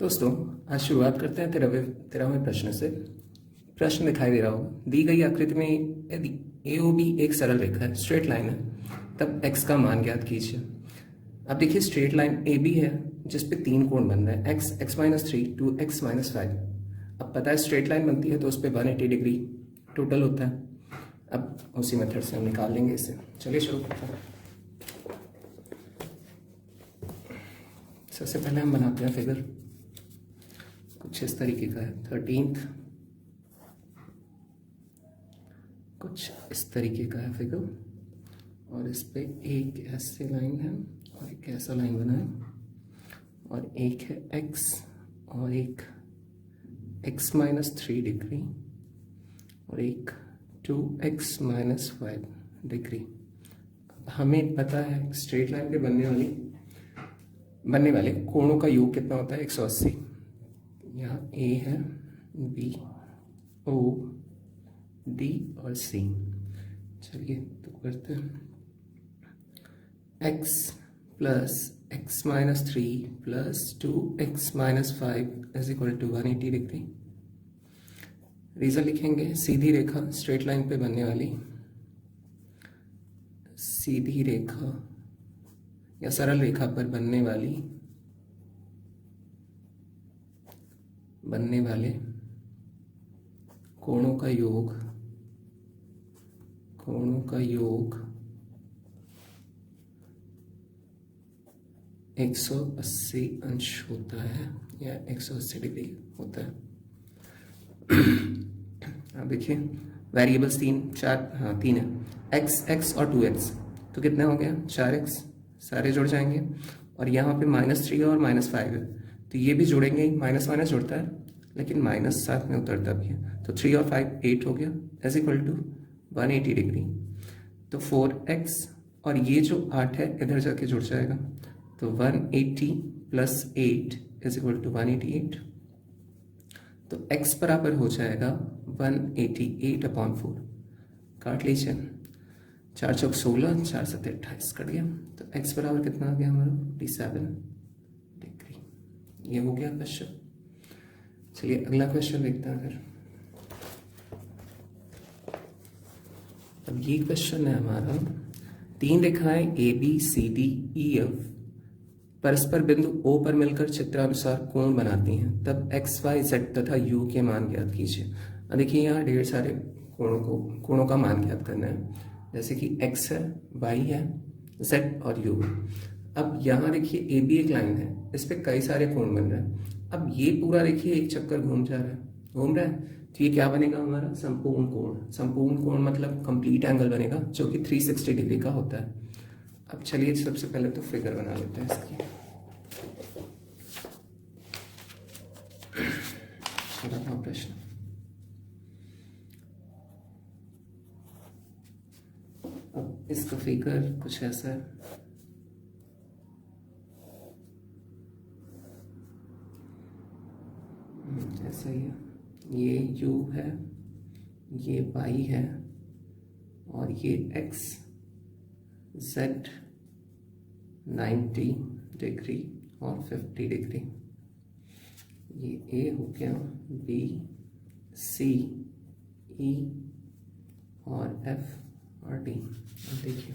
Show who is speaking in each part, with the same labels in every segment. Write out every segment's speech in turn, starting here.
Speaker 1: दोस्तों, आज शुरुआत करते हैं 13वें प्रश्न से। प्रश्न दिखाई दे रहा होगा। दी गई आकृति में यदि ए ओ बी एक सरल रेखा है, स्ट्रेट लाइन है, तब x का मान ज्ञात कीजिए। अब देखिए, स्ट्रेट लाइन ए बी है जिसपे 3 कोण बन रहे हैं, x, x-3 to x-5। अब पता है स्ट्रेट लाइन बनती है तो उस पर 180 डिग्री टोटल होता है। अब उसी मेथड से हम निकाल लेंगे इसे। चलिए शुरू करते हैं। सबसे पहले हम बनाते हैं फिगर। कुछ इस तरीके का है, 13th कुछ इस तरीके का है फिगर, और इस पे एक ऐसे लाइन है और एक ऐसा लाइन बना है, और एक है x और एक x-3 डिग्री और एक 2x-5 डिग्री। हमें पता है स्ट्रेट लाइन पे बनने वाले कोणों का योग कितना होता है, 180। यहाँ A है, B, O, D और C। चलिए तो करते हैं। x plus x-3 plus 2x-5 is equal to 180 degree. Reason लिखेंगे, सीधी रेखा स्ट्रेट लाइन पे बनने वाली सीधी रेखा या सरल रेखा पर बनने वाले कोणों का योग 180 अंश होता है या 180 डिग्री होता है। अब देखिए, वेरिएबल्स 3 है, x और 2x, तो कितना हो गया, 4x, सारे जुड़ जाएंगे। और यहाँ पे -3 और -5 है, तो ये भी जुड़ेंगे ही, माइनस माइनस जुड़ता है लेकिन माइनस साथ में उतरता भी है, तो 3 और 5 8 हो गया, इज इक्वल टू 180 डिग्री। तो 4x और ये जो 8 है इधर जाके जुड़ जाएगा, तो 180 प्लस 8 इज इक्वल टू 188। तो x बराबर हो जाएगा 188/4। काट लीजिए, 4 चौक 16, 4 7 28 कट गया, तो x बराबर कितना आ गया हमारा, 57 डिग्री। ये हो गया क्वेश्चन। चलिए अगला क्वेश्चन देखते हैं फिर। अब ये क्वेश्चन है हमारा, 3 रेखाएं A B C D E F परस्पर बिंदु O पर मिलकर चित्रानुसार कोण बनाती हैं, तब x, y, z तथा u के मान ज्ञात कीजिए। अब देखिए, यहाँ ढेर सारे कोणों का मान ज्ञात करना है, जैसे कि x है, y है, z और u। अब यहाँ देखिए ए बी एक लाइन है, इस पे कई सारे कोण बन रहे हैं। अब ये पूरा देखिए एक चक्कर घूम रहा है, तो ये क्या बनेगा हमारा, संपूर्ण कोण। संपूर्ण कोण मतलब कंप्लीट एंगल बनेगा, जो कि 360 डिग्री का होता है। अब चलिए सबसे पहले तो फिगर बना लेते हैं इसकी। प्रश्न, अब इसका फिगर कुछ ऐसा है। ऐसा ही है, ये u है, ये y है, और ये x, z 90 डिग्री और 50 डिग्री। ये a हो गया, b, c, e और f और d। अब देखिए,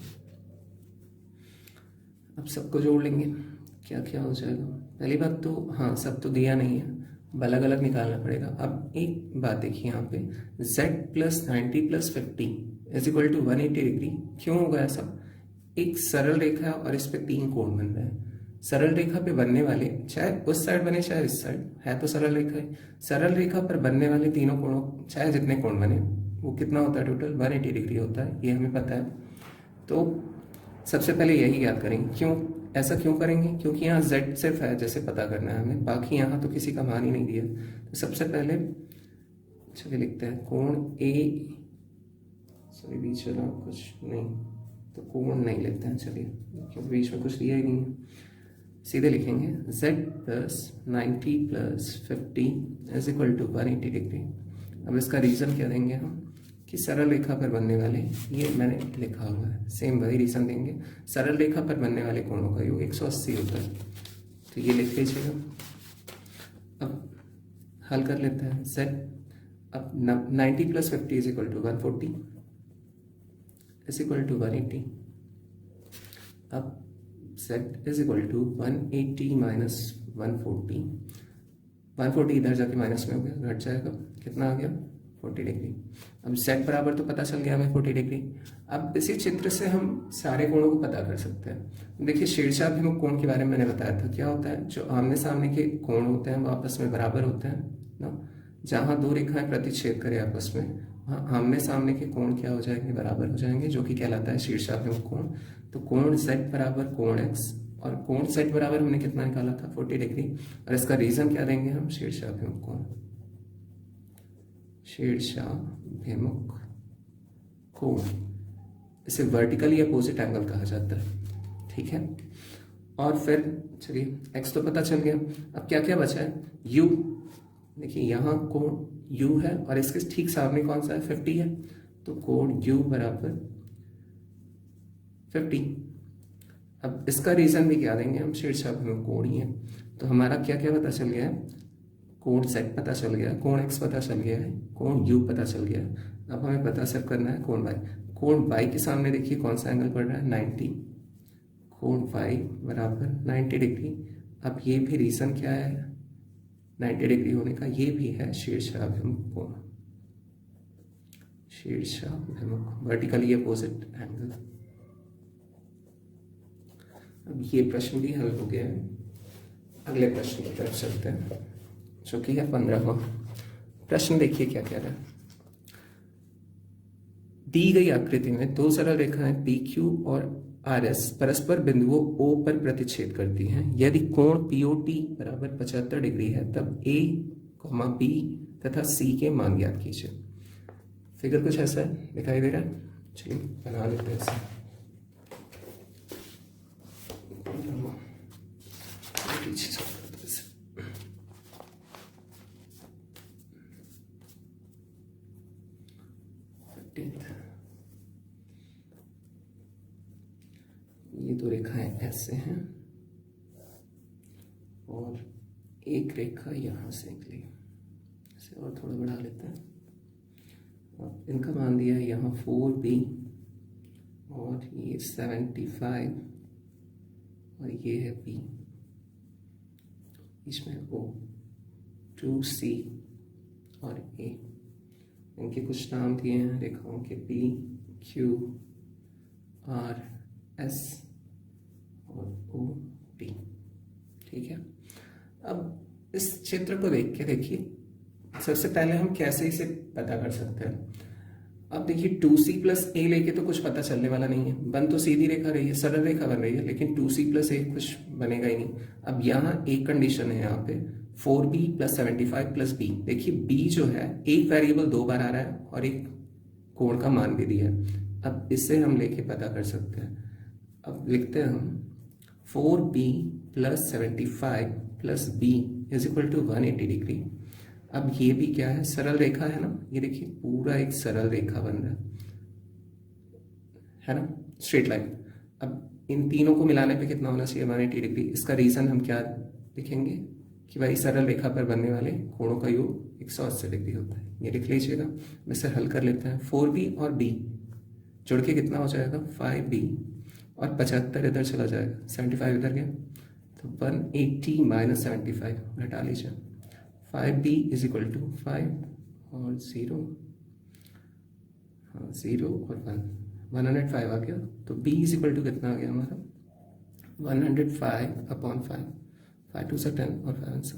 Speaker 1: अब सबको जोड़ लेंगे, क्या क्या हो जाएगा। पहली बात तो हाँ, सब तो दिया नहीं है, अलग अलग निकालना पड़ेगा। अब एक बात देखिए, यहाँ पे z plus 90 plus 50 is equal to 180 degree. क्यों होगा ऐसा, एक सरल रेखा है और इस पे 3 कोण बन रहे हैं। सरल रेखा पे बनने वाले, चाहे उस साइड बने चाहे इस साइड, है तो सरल रेखा है। सरल रेखा पर बनने वाले तीनों कोणों, चाहे जितने कोण बने, वो कितना होता है, टोटल 180 डिग्री होता है, ये हमें पता है। तो सबसे पहले यही याद करेंगे। ऐसा क्यों करेंगे, क्योंकि यहाँ z सिर्फ है जैसे पता करना है हमें, बाकी यहाँ तो किसी का मान ही नहीं दिया। तो सबसे पहले चलिए लिखते हैं कोण A, सॉरी बीच वाला कुछ नहीं, तो कोण नहीं लेते हैं, चलिए, क्योंकि बीच में कुछ दिया ही नहीं है। सीधे लिखेंगे z plus 90 plus 50 is equal to 180 degree. अब इसका रीज़न क्या देंगे हम, कि सरल रेखा पर बनने वाले, ये मैंने लिखा हुआ है, सेम वही रीज़न देंगे। सरल रेखा पर बनने वाले कोणों का योग 180 होता है, तो ये लिख लीजिएगा। हल कर लेते हैं। z अब 90 + 50 = 140 = 180। अब z = 180 - 140, 140 इधर जाके माइनस में हो गया, घट जाएगा, कितना आ गया 40 डिग्री। अब z बराबर तो पता चल गया हमें 40 डिग्री। अब इसी चित्र से हम सारे कोणों को पता कर सकते हैं। देखिए शीर्षाभिमुख कोण के बारे में मैंने बताया था, क्या होता है, जो आमने सामने के कोण होते हैं वो आपस में बराबर होते हैं ना। जहाँ दो रेखाएं प्रतिच्छेद करें आपस में, वहाँ आमने सामने के कोण क्या हो जाएंगे, बराबर हो जाएंगे, जो कि कहलाता है शीर्षाभिमुख कोण। तो कोण z बराबर कोण x, और कोण z बराबर हमने कितना निकाला था 40 डिग्री, और इसका रीजन क्या देंगे हम, शीर्षाभिमुख कोण, शीर्षाभिमुख कोण। इसे वर्टिकली अपोजिट एंगल कहा जाता है, ठीक है। और फिर चलिए x तो पता चल गया, अब क्या क्या बचा है, u। देखिए यहाँ कोण u है और इसके ठीक सामने कौन सा है, 50 है, तो कोण u बराबर 50। अब इसका रीजन भी क्या देंगे हम, शीर्षाभिमुख कोण ही है। तो हमारा क्या क्या पता चल गया है, कोण z पता चल गया, कोण x पता चल गया है, कोण u पता चल गया। अब हमें पता सिर्फ करना है कोण y। कोण y के सामने देखिए कौन सा एंगल पड़ रहा है, 90, कोण y बराबर 90 डिग्री। अब ये भी रीजन क्या है 90 डिग्री होने का, ये भी है शीर्षाभिमुख कोण, शीर्षाभिमुख वर्टिकली अपोजिट एंगल। अब ये प्रश्न भी हल हो गया है। अगले प्रश्न की तरफ चलते हैं, जो कि है 15वां प्रश्न। देखिए क्या कह रहा है, दी गई आकृति में दो सरल रेखाएं PQ और RS परस्पर बिंदुओं O पर प्रतिच्छेद करती हैं। यदि कोण POT बराबर 75 डिग्री है, तब A, B तथा C के मान ज्ञात कीजिए। फिगर कुछ ऐसा है, दिखाई दे रहा है, चलिए बना लेते हैं इसे। ये दो रेखाएं ऐसे हैं और एक रेखा यहाँ से निकली, इसे और थोड़ा बढ़ा लेते हैं। अब इनका मान दिया है यहाँ 4B और ये 75 और ये है B, इसमें O, 2C और A। इनके कुछ नाम दिए हैं रेखाओं के, P, Q, R, S और O, T, ठीक है। अब इस चित्र को देख के देखिए, सबसे पहले हम कैसे इसे पता कर सकते हैं। अब देखिए 2C + A लेके तो कुछ पता चलने वाला नहीं है, बन तो सीधी रेखा रही है, सरल रेखा बन रही है, लेकिन 2C + A कुछ बनेगा ही नहीं। अब यहाँ एक कंडीशन है, यहाँ पे 4B + 75 + B। देखिए B जो है एक वेरिएबल 2 बार आ रहा है और एक कोण का मान भी दिया है। अब इससे हम लेके पता कर सकते हैं। अब लिखते हैं हम 4B + 75 + B = 180 डिग्री। अब ये भी क्या है, सरल रेखा है ना, ये देखिए पूरा एक सरल रेखा बन रहा है ना, स्ट्रेट लाइन। अब इन तीनों को मिलाने पे कितना होना चाहिए, 180 डिग्री। इसका रीजन हम क्या लिखेंगे कि भाई सरल रेखा पर बनने वाले कोणों का योग 180 डिग्री होता है, ये लिख लीजिएगा। वैसे हल कर लेते हैं, 4B और B जुड़ के कितना हो जाएगा 5B, और 75 इधर चला जाएगा, 75 इधर गया, तो 180 - 75 घटा लीजिए। 5B = 5 और 0, हाँ 0 और 1, 105 आ गया। तो B = कितना आ गया हमारा 105/5, 5 2 10 और 5 से,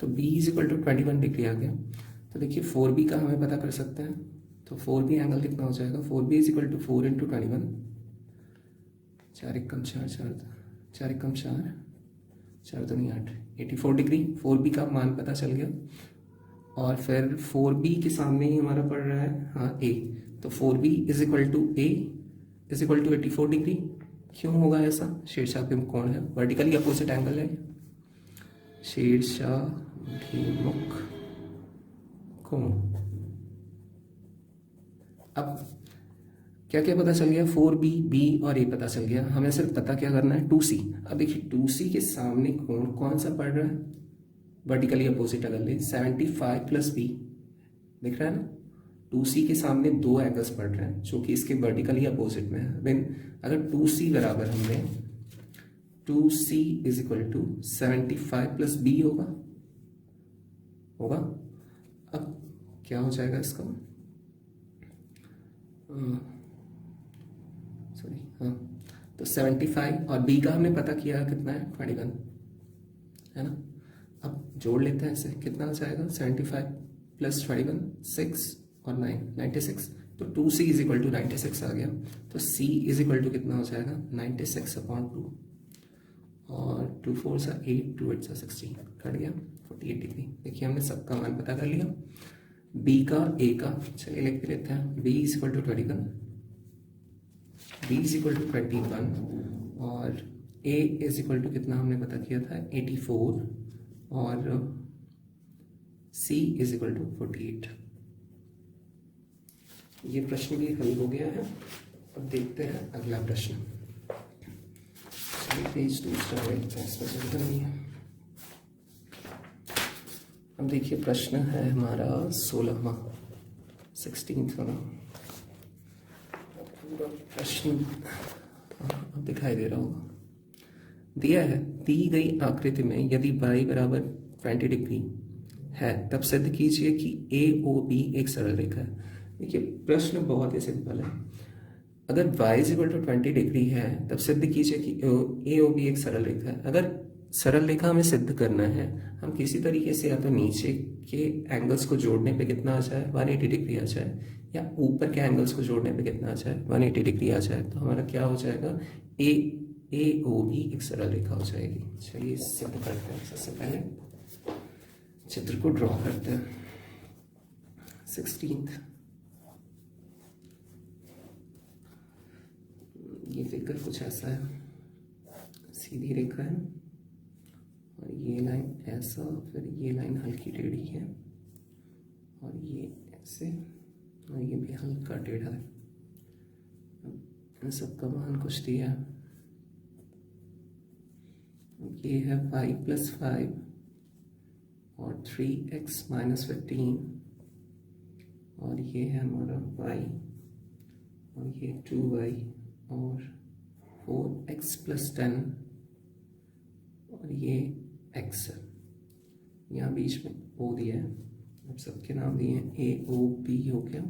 Speaker 1: तो B = 21 डिग्री आ गया। तो देखिए 4B का हमें पता कर सकते हैं, तो 4B एंगल कितना हो जाएगा, 4B = 4 × 21, 4 एकम 4, 4 एकम 4, 4 दूनी 8, 84 डिग्री। 4B का मान पता चल गया। और फिर 4B के सामने ही हमारा पड़ रहा है हाँ A, तो 4B = A = 84 डिग्री। क्यों होगा ऐसा, शीर्षाभिमुख कोण है, वर्टिकली अपोजिट एंगल है, शीर्षाभिमुख कोण। अब क्या क्या पता चल गया, 4B, B और A पता चल गया। हमें सिर्फ पता क्या करना है 2C। अब देखिए 2C के सामने कोण कौन सा पड़ रहा है, वर्टिकली अपोजिट अगर ले 75 प्लस बी, दिख रहा है ना, 2c के सामने दो एंगल्स पड़ रहे हैं जो कि इसके वर्टिकली अपोजिट में है। देन अगर 2c बराबर हमने 2c is equal to 75 plus B होगा। अब क्या हो जाएगा इसका, सॉरी हाँ, तो 75 और b का हमने पता किया कितना है 21 है ना। अब जोड़ लेते हैं इसे, कितना आ जाएगा 75 प्लस 21 6 और 9 96, तो 2c इज इक्वल टू 96 आ गया। तो c इज इक्वल टू कितना हो जाएगा 96/2 और 2 4 सा 8 2 8 सा 16 कट गया 48 डिग्री। देखिए हमने सबका मान पता कर लिया, b का a का, चलिए लिख लेते हैं, b is equal to 21, b is equal to 21 और a इज इक्वल टू कितना हमने पता किया था 84 और c इज इक्वल टू 48। ये प्रश्न भी हल हो गया है। अब देखते हैं अगला प्रश्न, पेज दूसरा नहीं है। अब देखिए प्रश्न है हमारा 16वां 16वां प्रश्न, अब दिखाई दे रहा होगा। दिया है, दी गई आकृति में यदि y बराबर 20 डिग्री है तब सिद्ध कीजिए कि AOB एक सरल रेखा है। देखिए प्रश्न बहुत ही सिंपल है, अगर y is equal to 20 degree है तब सिद्ध कीजिए कि AOB एक सरल रेखा है। अगर सरल रेखा हमें सिद्ध करना है, हम किसी तरीके से या तो नीचे के एंगल्स को जोड़ने पे कितना आ जाए 180 डिग्री आ जाए, या ऊपर के एंगल्स को जोड़ने पे कितना आ जाए 180 डिग्री आ जाए, तो हमारा क्या हो जाएगा AOB एक सरल रेखा हो जाएगी। चलिए सिद्ध करते हैं। सबसे पहले चित्र को ड्रॉ करते हैं। 16th ये फिगर कुछ ऐसा है, सीधी रेखा है और ये लाइन ऐसा, फिर ये लाइन हल्की टेढ़ी है और ये ऐसे और ये भी हल्का टेढ़ा है। इन सबका मान कुछ दिया है, ये है 5 + 5 और 3x - 15 और ये है हमारा y और ये 2y और 4x + 10 और ये x है। यहाँ बीच में o दिया है, अब सबके नाम दिए हैं AOB हो गया,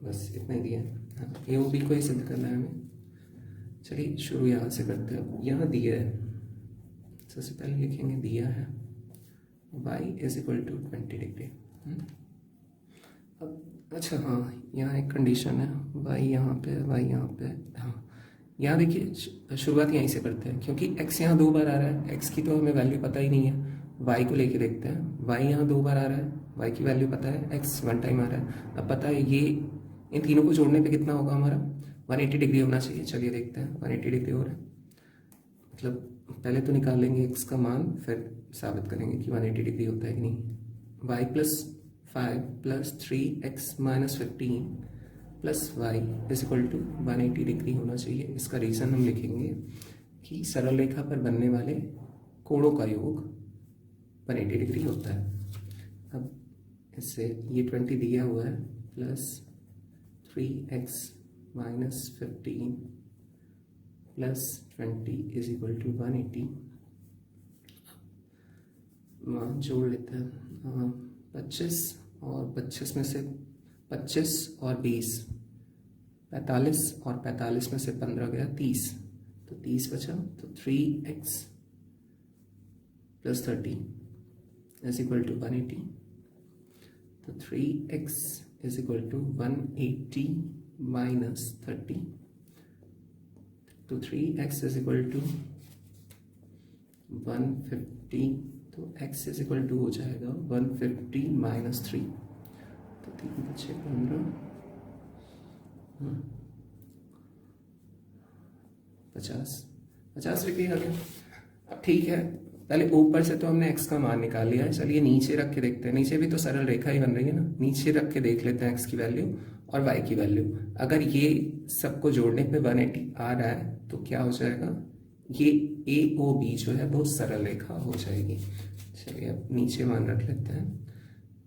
Speaker 1: बस इतना ही दिया है। हाँ, AOB को ही सिद्ध करना है हमें। चलिए शुरू यहाँ से करते हैं। यहाँ दिया है, सबसे पहले लिखेंगे दिया है y is equal to 20 degree. अब अच्छा हाँ, यहाँ एक कंडीशन है, y यहाँ पे, y यहाँ पे। हाँ यहाँ देखिए शुरुआत यहीं से करते हैं, क्योंकि x यहाँ 2 बार आ रहा है, x की तो हमें वैल्यू पता ही नहीं है। y को लेके देखते हैं, y यहाँ 2 बार आ रहा है, y की वैल्यू पता है, x 1 टाइम आ रहा है। अब पता है ये इन तीनों को जोड़ने पे कितना होगा हमारा 180 डिग्री होना चाहिए। चलिए देखते हैं 180 डिग्री हो रहा है, मतलब पहले तो निकाल लेंगे x का मान, फिर साबित करेंगे कि 180 डिग्री होता है कि नहीं। y + 5 + 3x - 15 + y is equal to 180 degree होना चाहिए। इसका रीज़न हम लिखेंगे कि सरल रेखा पर बनने वाले कोणों का योग 180 डिग्री होता है। अब इससे ये 20 दिया हुआ है plus 3x - 15 + 20 is equal to 180। मान जोड़ लेते हैं, 25 और 25 में से 25 और 20 45 और 45 में से 15 गया 30, तो 30 बचा, तो 3x + 30 इज इक्वल टू 180। तो 3x इज इक्वल टू 180 - 30, तो 3x इज इक्वल टू 150, तो x इज इक्वल टू हो जाएगा 150 - 3, तो 3 बचे 15 50 डिग्री आ गया। अब ठीक है, पहले ऊपर से तो हमने x का मान निकाल लिया है, चलिए नीचे रख के देखते हैं। नीचे भी तो सरल रेखा ही बन रही है ना, नीचे रख के देख लेते हैं x की वैल्यू और y की वैल्यू। अगर ये सबको जोड़ने पे 180 आ रहा है तो क्या हो जाएगा, ये ए ओ बी जो है वो सरल रेखा हो जाएगी। चलिए अब नीचे मान रख लेते हैं।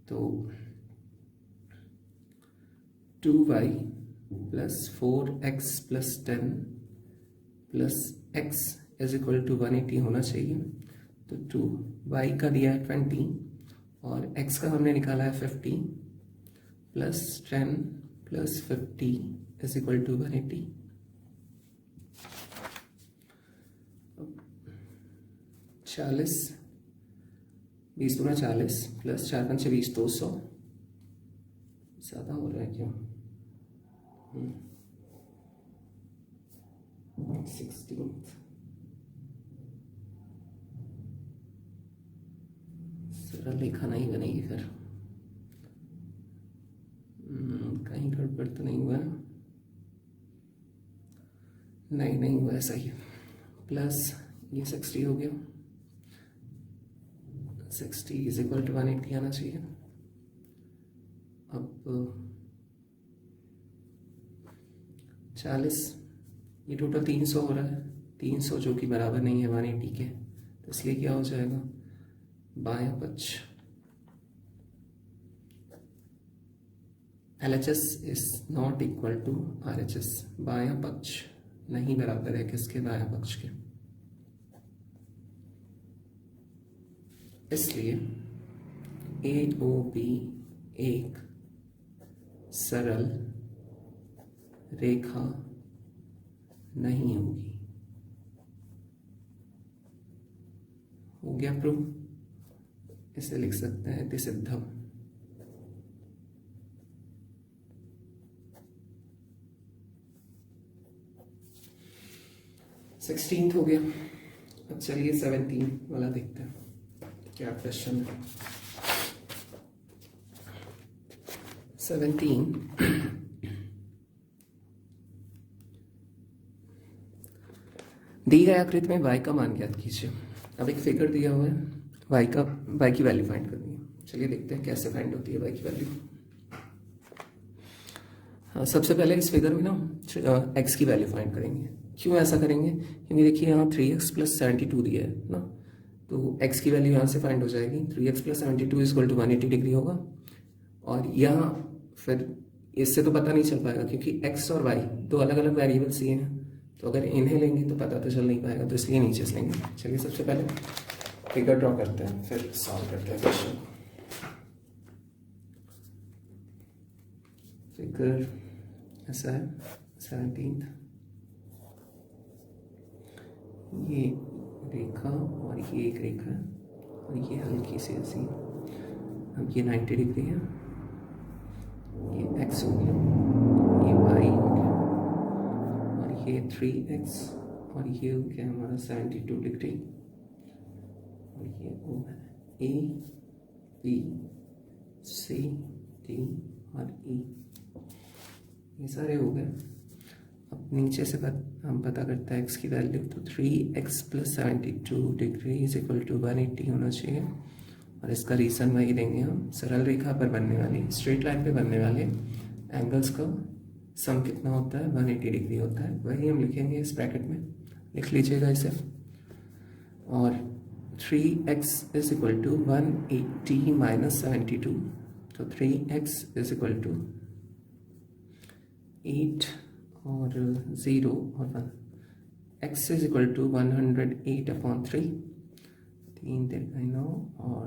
Speaker 1: तो 2y plus 4x plus 10 plus x is equal to 180 होना चाहिए। तो 2y का दिया है 20 और x का हमने निकाला है 50 plus 10 plus 50 is equal to 180। 40 20 दूना 40 प्लस 4 5 20 200 ज़्यादा हो रहा है क्या? 16 सरल रेखा नहीं बनेगी फिर। कहीं गड़बड़ तो नहीं हुआ? नहीं हुआ, ऐसा ही। प्लस ये 60 हो गया, 60 इज इक्वल टू 180 आना चाहिए। अब 40, ये टोटल 300 हो रहा है, 300 जो कि बराबर नहीं है 180 के, तो इसलिए क्या हो जाएगा, बायां पक्ष LHS is not equal to RHS। बायां पक्ष नहीं बराबर है किसके, बायां पक्ष के। इसलिए AOB एक सरल रेखा नहीं होगी। हो गया प्रूव? इसे लिख सकते हैं इति सिद्धम। सिक्सटीन्थ हो गया। अब चलिए 17 वाला देखते हैं क्या क्वेश्चन है। 17 दी गई आकृति में y का मान ज्ञात कीजिए। अब एक फिगर दिया हुआ है, y की वैल्यू फाइंड करनी है। चलिए देखते हैं कैसे फाइंड होती है y की वैल्यू। हाँ, सबसे पहले इस फिगर में ना x की वैल्यू फाइंड करेंगे। क्यों ऐसा करेंगे? क्योंकि देखिए यहाँ 3x प्लस 72 दिया है ना, तो x की वैल्यू यहाँ से फाइंड हो जाएगी। 3x plus 72 is equal to 180 degree होगा। और यहाँ फिर इससे तो पता नहीं चल पाएगा क्योंकि x और y दो अलग अलग वेरिएबल्स ये हैं, तो अगर इन्हें लेंगे तो पता तो चल नहीं पाएगा, तो इसलिए नीचे से लेंगे। चलिए सबसे पहले फिगर ड्रॉ करते हैं, फिर सॉल्व करते हैं क्वेश्चन। फिगर ऐसा है 17, ये रेखा और ये एक रेखा है और ये हल्की सी ऐसी। अब ये 90 डिग्री है, ये x हो गया, ये y हो गया, और ये 3x, और ये हो गया हमारा 72 डिग्री, और ये O है A B C D और E, ये सारे हो गए। अब नीचे से हम पता करते हैं x की वैल्यू, तो 3x plus 72 degree is equal to 180 होना चाहिए। और इसका रीज़न वही देंगे हम, सरल रेखा पर बनने वाली, स्ट्रेट लाइन पे बनने वाले एंगल्स का सम कितना होता है, 180 डिग्री होता है। वही हम लिखेंगे इस ब्रैकेट में, लिख लीजिएगा इसे। और 3x is equal to 180 minus 72, तो 3x इज इक्वल टू 8 और 0 और 1, x इज इक्वल टू 108/3, 3 3 9 और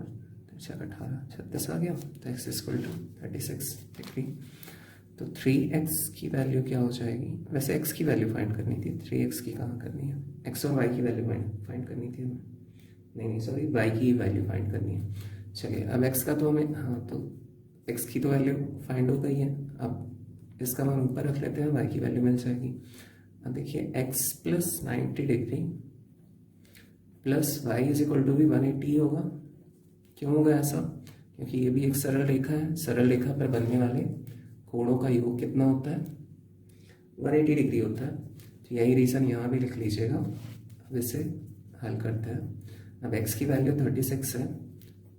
Speaker 1: 4 18 36 आ गया, तो x is equal to 36 degree. तो 3x की वैल्यू क्या हो जाएगी? वैसे x की वैल्यू फाइंड करनी थी, 3x की कहाँ करनी है, x और y की वैल्यू फाइंड करनी थी हमें, नहीं सॉरी, y की वैल्यू फाइंड करनी है। चलिए अब x का तो हमें, हाँ तो x की तो वैल्यू फाइंड हो गई है। अब इसका मान ऊपर रख लेते हैं, y की वैल्यू मिल जाएगी। अब देखिए x plus 90 degree plus y is equal to भी 180 होगा। क्यों होगा ऐसा? क्योंकि ये भी एक सरल रेखा है, सरल रेखा पर बनने वाले कोणों का योग कितना होता है, 180 डिग्री होता है। तो यही रीज़न यहाँ भी लिख लीजिएगा। अब इसे हल करते हैं। अब x की वैल्यू 36 है,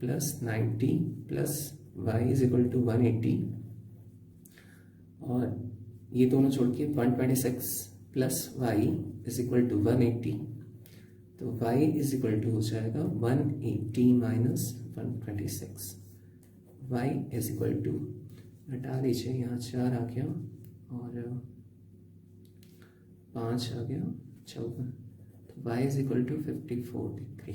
Speaker 1: plus 90 plus y is equal to 180, और ये दोनों छोड़ के 126 plus y is equal to 180। तो y इज इक्वल टू हो जाएगा 180 minus 126। y is equal to, घटा दीजिए, यहाँ 4 आ गया और 5 आ गया, 54, तो y is equal to 54 degree.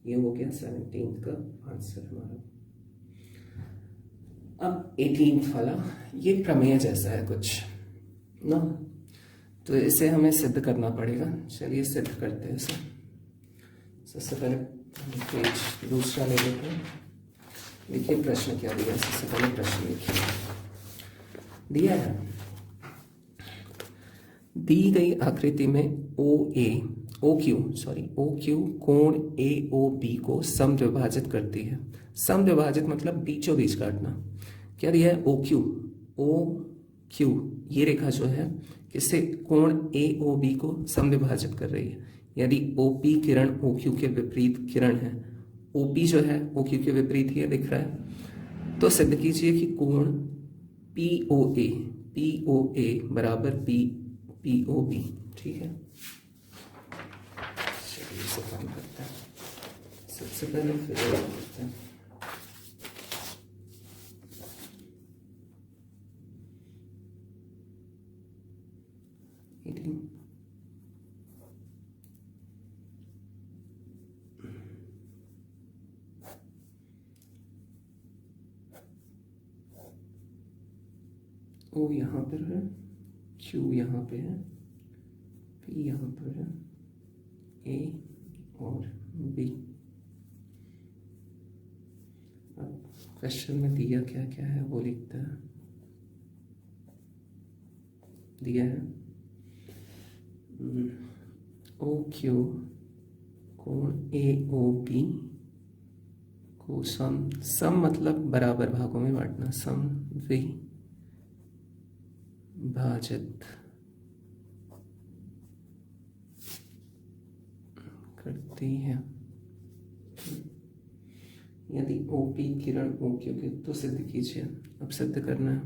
Speaker 1: ये हो गया 17 का आंसर हमारा। अब 18 वाला, ये प्रमेय जैसा है कुछ ना, तो इसे हमें सिद्ध करना पड़ेगा। चलिए सिद्ध करते हैं इसे। सबसे पहले पेज दूसरा ले लेते हैं। देखिए प्रश्न क्या दिया है। सबसे पहले प्रश्न लिखिए। दिया है, दी गई आकृति में ओ क्यू कोण AOB को समद्विभाजित करती है। समद्विभाजित मतलब बीचों बीच काटना। क्या दिया है? ओ क्यू, ये रेखा जो है किससे? कोण AOB को समद्विभाजित कर रही है। यदि OP किरण OQ के विपरीत किरण है, OP जो है OQ के विपरीत ही दिख रहा है, तो सिद्ध कीजिए कि कोण POA बराबर POB। ठीक है, चलिए इसे काम करते हैं। सबसे पहले फिगर करते हैं। O यहाँ पर है, Q यहाँ पे है, P यहाँ पर है, A और B। अब क्वेश्चन में दिया क्या क्या है वो लिखते हैं। दिया है OQ कोण AOB को सम मतलब बराबर भागों में बांटना, भाजित करती है। यदि OP किरण OQ के, तो सिद्ध कीजिए। अब सिद्ध करना है,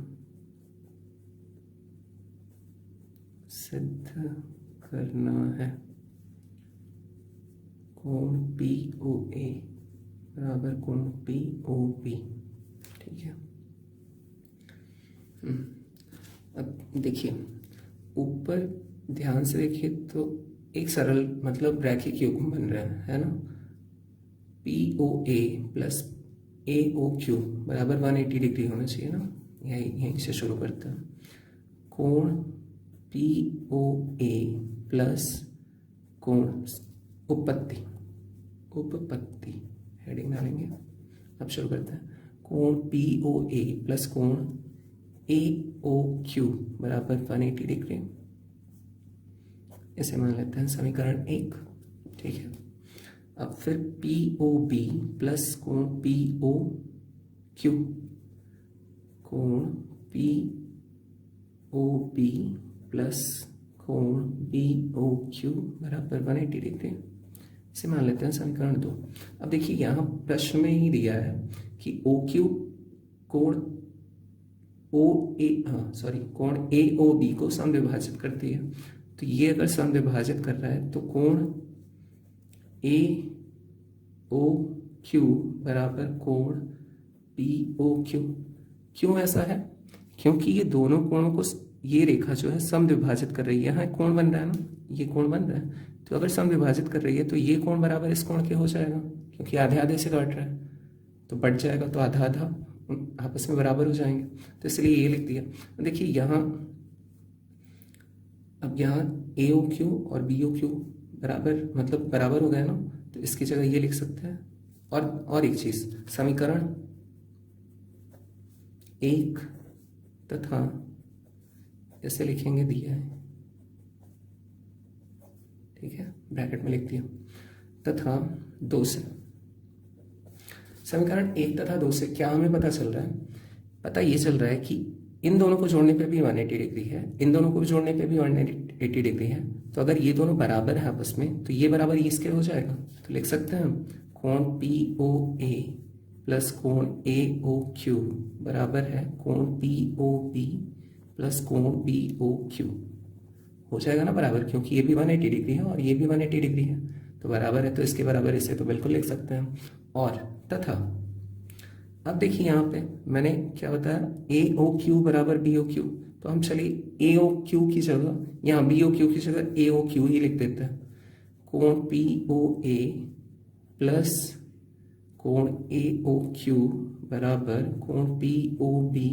Speaker 1: सिद्ध करना है कोण POA बराबर कोण POB। ठीक है, अब देखिए ऊपर ध्यान से देखिए तो एक सरल मतलब रैखिक युग्म बन रहा है ना। POA प्लस AOQ बराबर 180 डिग्री होना चाहिए ना। यहीं से शुरू करते हैं। कोण POA प्लस कोण उपपत्ति हेडिंग डालेंगे। अब शुरू करते हैं। कोण POA प्लस कोण AOQ बराबर 180 डिग्री। इसे मान लेते हैं समीकरण 1। ठीक है, अब फिर POB प्लस कोण POQ, कोण POB प्लस कोण BOQ बराबर 180 डिग्री। इसे मान लेते हैं समीकरण 2। अब देखिए यहाँ प्रश्न में ही दिया है कि OQ कोण कोण AOB को समद्विभाजित करती है। तो ये अगर समद्विभाजित कर रहा है तो कोण AOQ बराबर कोण POQ। क्यों ऐसा है? क्योंकि ये दोनों कोणों को, ये रेखा जो है समद्विभाजित कर रही है। यहाँ कोण बन रहा है ना, ये कोण बन रहा है। तो अगर समद्विभाजित कर रही है तो ये कोण बराबर इस कोण के हो जाएगा, क्योंकि आधे आधे से काट रहा है तो बढ़ जाएगा, तो आधा आधा आपस में बराबर हो जाएंगे। तो इसलिए ये लिख दिया। देखिए यहाँ, अब यहाँ AOQ और BOQ बराबर मतलब बराबर हो गया ना, तो इसकी जगह ये लिख सकते हैं। और एक चीज, समीकरण 1 तथा ऐसे लिखेंगे, दिया है। ठीक है, ब्रैकेट में लिख दिया, तथा 2 से। समीकरण 1 तथा 2 से क्या हमें पता चल रहा है? पता ये चल रहा है कि इन दोनों को जोड़ने पे भी 180 डिग्री है, इन दोनों को भी जोड़ने पे भी 180 डिग्री है। तो अगर ये दोनों बराबर है आपस में, तो ये बराबर इसके हो जाएगा। तो लिख सकते हैं हम कोण POA प्लस कोण AOQ बराबर है कोण POB प्लस कोण BOQ। हो जाएगा ना बराबर, क्योंकि ये भी 180 डिग्री है और ये भी 180 डिग्री है। तो तो बराबर है, तो इसके बराबर इसे तो बिल्कुल लिख सकते हैं। और तथा अब देखिए यहाँ पे मैंने क्या बताया, ए ओ क्यू बराबर बी ओ क्यू, तो हम चलिए ए ओ क्यू की जगह यहाँ बी ओ क्यू की जगह ए ओ क्यू ही लिख देते हैं। कोण पी ओ ए प्लस कोण ए ओ क्यू बराबर कोण पी ओ बी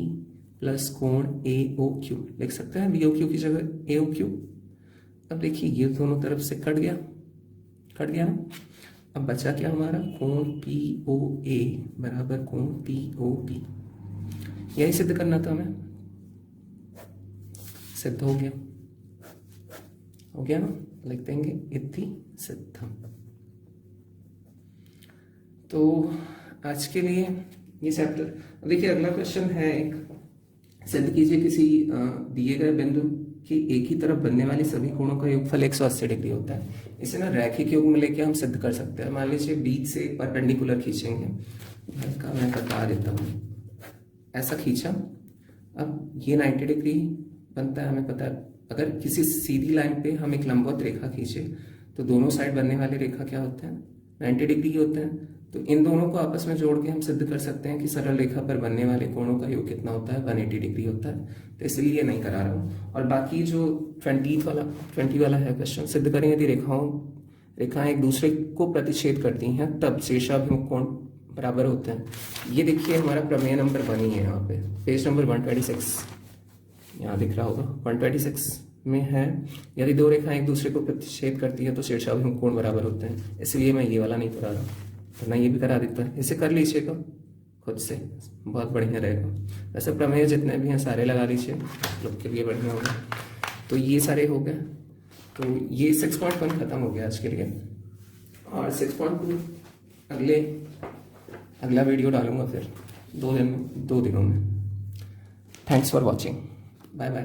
Speaker 1: प्लस कोण ए ओ क्यू लिख सकते हैं, बी ओ क्यू की जगह ए ओ क्यू। अब देखिए ये दोनों तरफ से कट गया ना। अब बचा क्या हमारा, कोण पी ओ ए बराबर कोण पी ओ बी, यही सिद्ध करना था हमें, सिद्ध हो गया ना, लिख देंगे इति सिद्धम। तो आज के लिए ये चैप्टर। देखिए अगला क्वेश्चन है एक, सिद्ध कीजिए किसी दिए गए बिंदु कि एक ही तरफ बनने वाली सभी कोणों का योगफल 180 डिग्री होता है। इसे ना रैखिक योग में लेके हम सिद्ध कर सकते हैं। मान लीजिए बीच से परपेंडिकुलर खींचेंगे, इसका मैं बता देता हूँ, ऐसा खींचा, अब ये 90 डिग्री बनता है, हमें पता है। अगर किसी सीधी लाइन पे हम एक लंबवत रेखा खींचे तो दोनों साइड बनने वाली रेखा क्या होते हैं, 90 डिग्री होते हैं। तो इन दोनों को आपस में जोड़ के हम सिद्ध कर सकते हैं कि सरल रेखा पर बनने वाले कोणों का योग कितना होता है, 180 डिग्री होता है। तो इसलिए नहीं करा रहा हूँ। और बाकी जो 20 वाला है क्वेश्चन, सिद्ध करें यदि रेखाएं एक दूसरे को प्रतिच्छेद करती हैं तब शीर्षाभिमुख कोण बराबर होते हैं। ये देखिए हमारा प्रमेय नंबर 1 ही है, यहाँ पे पेज नंबर 126 यहाँ दिख रहा होगा, 126 में है। यदि दो रेखाएं एक दूसरे को प्रतिच्छेद करती है तो शीर्षाभिमुख कोण बराबर होते हैं। इसलिए मैं ये वाला नहीं करा रहा, वरना ये भी करा देता है। इसे कर लीजिएगा खुद से, बहुत बढ़िया रहेगा। वैसे प्रमेय जितने भी हैं सारे लगा लीजिए, लोग के लिए बढ़िया होगा। तो ये सारे हो गए, तो ये 6.1 खत्म हो गया आज के लिए। और 6.2 अगला वीडियो डालूंगा फिर 2 दिनों में। Thanks for watching, bye bye.